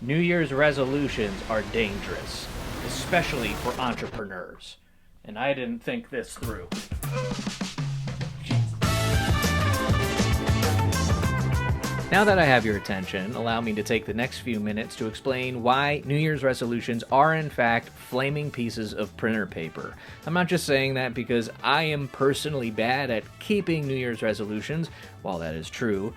New Year's resolutions are dangerous, especially for entrepreneurs. And I didn't think this through. Now that I have your attention, allow me to take the next few minutes to explain why New Year's resolutions are in fact flaming pieces of printer paper. I'm not just saying that because I am personally bad at keeping New Year's resolutions, while that is true.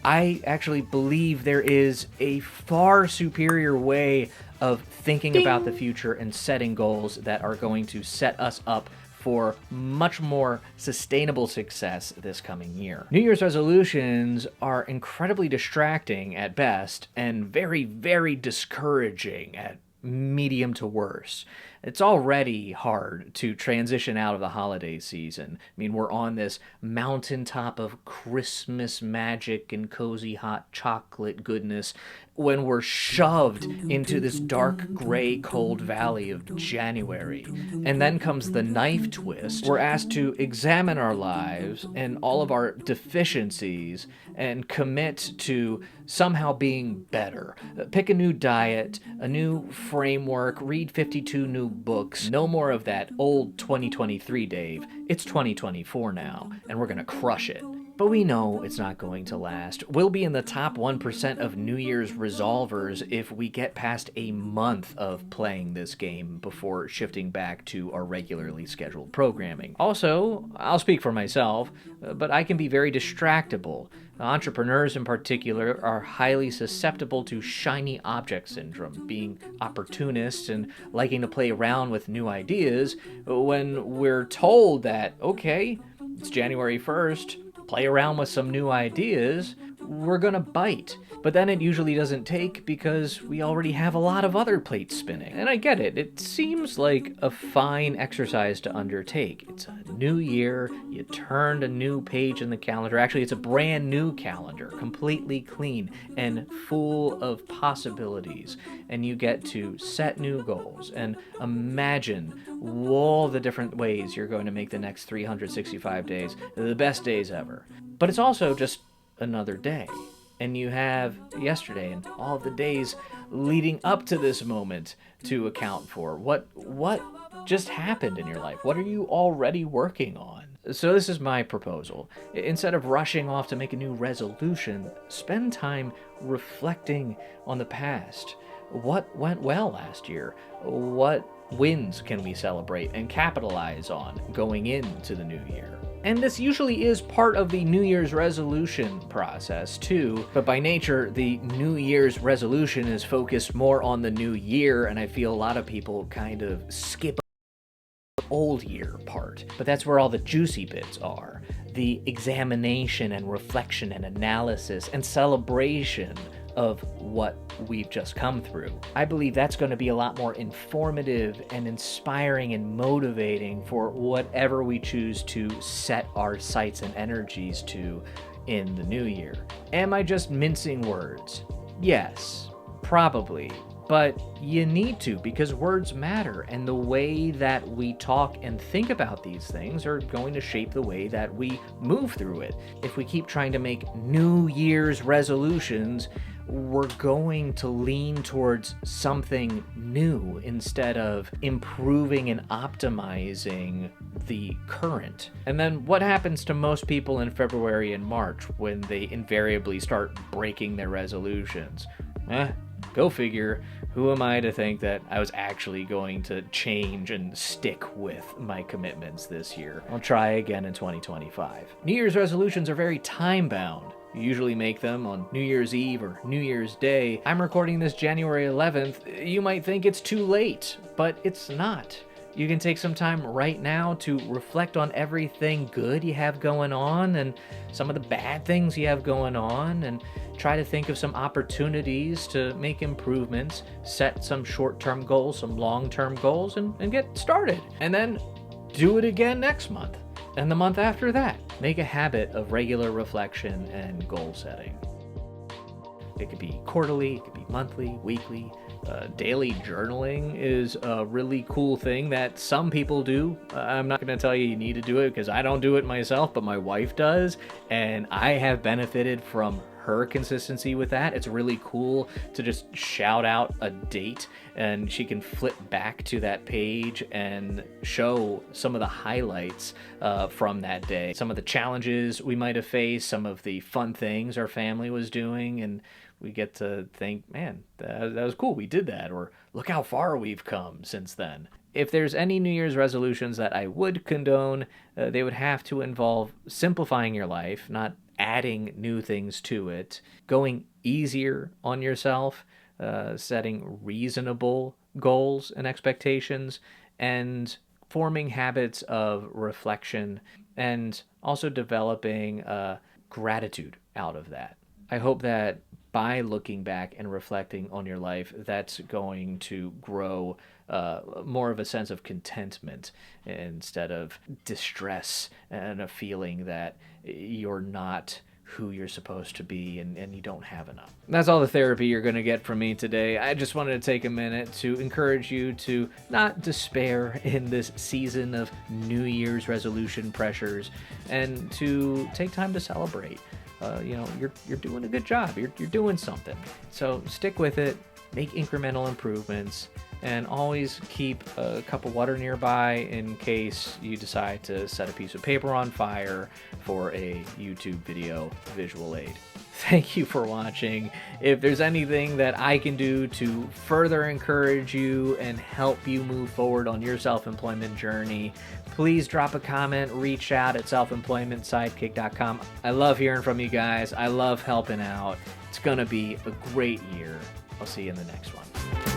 I actually believe there is a far superior way of thinking about the future and setting goals that are going to set us up for much more sustainable success this coming year. New Year's resolutions are incredibly distracting at best and very, very discouraging at medium to worse. It's already hard to transition out of the holiday season. I mean, we're on this mountaintop of Christmas magic and cozy hot chocolate goodness when we're shoved into this dark, gray, cold valley of January. And then comes the knife twist. We're asked to examine our lives and all of our deficiencies and commit to somehow being better. Pick a new diet, a new framework, read 52 new books. No more of that old 2023, Dave. It's 2024 now, and we're gonna crush it. But we know it's not going to last. We'll be in the top 1% of New Year's resolvers if we get past a month of playing this game before shifting back to our regularly scheduled programming. Also, I'll speak for myself, but I can be very distractible. Entrepreneurs in particular are highly susceptible to shiny object syndrome, being opportunists and liking to play around with new ideas when we're told that, okay, it's January 1st, play around with some new ideas, we're gonna bite. But then it usually doesn't take because we already have a lot of other plates spinning. And I get it. It seems like a fine exercise to undertake. It's a new year. You turned a new page in the calendar. Actually, it's a brand new calendar, completely clean and full of possibilities. And you get to set new goals and imagine all the different ways you're going to make the next 365 days the best days ever. But it's also just another day. And you have yesterday and all of the days leading up to this moment to account for. What just happened in your life? What are you already working on? So this is my proposal. Instead of rushing off to make a new resolution, spend time reflecting on the past. What went well last year? What wins can we celebrate and capitalize on going into the new year? And this usually is part of the New Year's resolution process too, but by nature, the New Year's resolution is focused more on the new year, and I feel a lot of people kind of skip the old year part. But that's where all the juicy bits are. The examination and reflection and analysis and celebration of what we've just come through. I believe that's going to be a lot more informative and inspiring and motivating for whatever we choose to set our sights and energies to in the new year. Am I just mincing words? Yes, probably. But you need to, because words matter, and the way that we talk and think about these things are going to shape the way that we move through it. If we keep trying to make New Year's resolutions, we're going to lean towards something new instead of improving and optimizing the current. And then what happens to most people in February and March when they invariably start breaking their resolutions? Go figure. Who am I to think that I was actually going to change and stick with my commitments this year? I'll try again in 2025. New Year's resolutions are very time-bound. You usually make them on New Year's Eve or New Year's Day. I'm recording this January 11th. You might think it's too late, but it's not. You can take some time right now to reflect on everything good you have going on and some of the bad things you have going on, and try to think of some opportunities to make improvements, set some short-term goals, some long-term goals, and get started. And then do it again next month and the month after that. Make a habit of regular reflection and goal setting. It could be quarterly, it could be monthly, weekly. Daily journaling is a really cool thing that some people do. I'm not going to tell you need to do it because I don't do it myself, but my wife does, and I have benefited from her consistency with that. It's really cool to just shout out a date and she can flip back to that page and show some of the highlights from that day, some of the challenges we might have faced, some of the fun things our family was doing, and we get to think, man, that was cool, we did that, or look how far we've come since then. If there's any New Year's resolutions that I would condone, they would have to involve simplifying your life, not adding new things to it, going easier on yourself, setting reasonable goals and expectations, and forming habits of reflection, and also developing gratitude out of that. I hope that by looking back and reflecting on your life, that's going to grow more of a sense of contentment instead of distress and a feeling that you're not who you're supposed to be and you don't have enough. That's all the therapy you're going to get from me today. I just wanted to take a minute to encourage you to not despair in this season of New Year's resolution pressures and to take time to celebrate. You're doing a good job. You're doing something. So stick with it, make incremental improvements, and always keep a cup of water nearby in case you decide to set a piece of paper on fire for a YouTube video visual aid. Thank you for watching. If there's anything that I can do to further encourage you and help you move forward on your self-employment journey, please drop a comment, reach out at selfemploymentsidekick.com. I love hearing from you guys. I love helping out. It's going to be a great year. I'll see you in the next one.